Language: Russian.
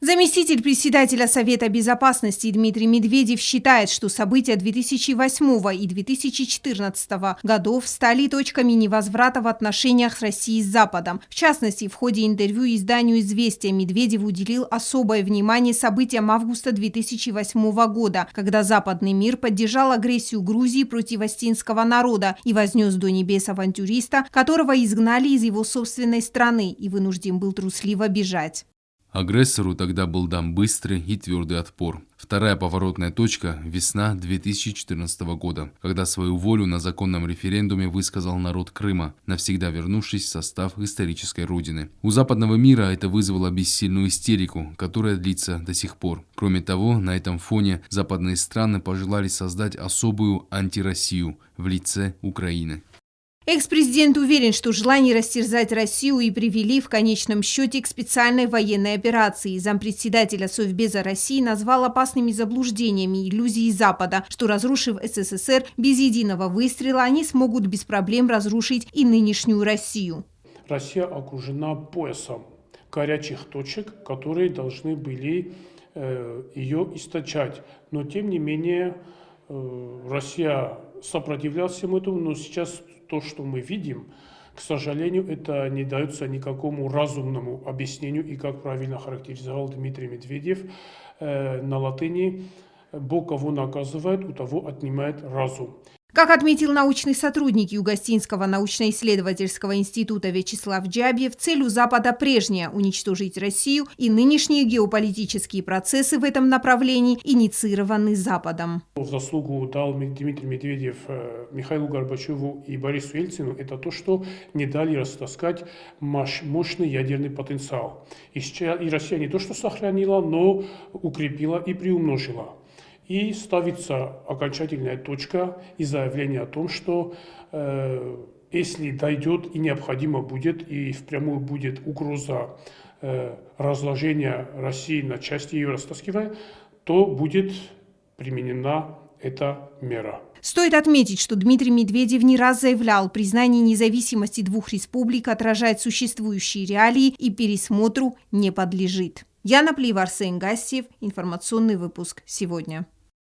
Заместитель председателя Совета Безопасности Дмитрий Медведев считает, что события 2008 и 2014 годов стали точками невозврата в отношениях с Россией с Западом. В частности, в ходе интервью изданию «Известия» Медведев уделил особое внимание событиям августа 2008 года, когда западный мир поддержал агрессию Грузии против остинского народа и вознес до небес авантюриста, которого изгнали из его собственной страны и вынужден был трусливо бежать. Агрессору тогда был дан быстрый и твердый отпор. Вторая поворотная точка – весна 2014 года, когда свою волю на законном референдуме высказал народ Крыма, навсегда вернувшись в состав исторической родины. У западного мира это вызвало бессильную истерику, которая длится до сих пор. Кроме того, на этом фоне западные страны пожелали создать особую антироссию в лице Украины. Экс-президент уверен, что желание растерзать Россию и привели в конечном счете к специальной военной операции. Зампредседателя Совбеза России назвал опасными заблуждениями иллюзии Запада, что, разрушив СССР без единого выстрела, они смогут без проблем разрушить и нынешнюю Россию. Россия окружена поясом горячих точек, которые должны были ее источать. Но, тем не менее, Россия сопротивлялась всему этому, но сейчас то, что мы видим, к сожалению, это не дается никакому разумному объяснению, и, как правильно характеризовал Дмитрий Медведев, на латыни «Бог кого наказывает, у того отнимает разум». Как отметил научный сотрудник Югостинского научно-исследовательского института Вячеслав Джабьев, цель у Запада прежняя – уничтожить Россию, и нынешние геополитические процессы в этом направлении инициированы Западом. В заслугу дал Дмитрий Медведев Михаилу Горбачеву и Борису Ельцину – это то, что не дали растаскать мощный ядерный потенциал. И Россия не то что сохранила, но укрепила и приумножила. И ставится окончательная точка и заявление о том, что если дойдет и необходимо будет, и впрямую будет угроза разложения России на части, ее растаскивая, то будет применена эта мера. Стоит отметить, что Дмитрий Медведев не раз заявлял, признание независимости двух республик отражает существующие реалии и пересмотру не подлежит. Яна Плиева, Арсен Гассиев. Информационный выпуск сегодня.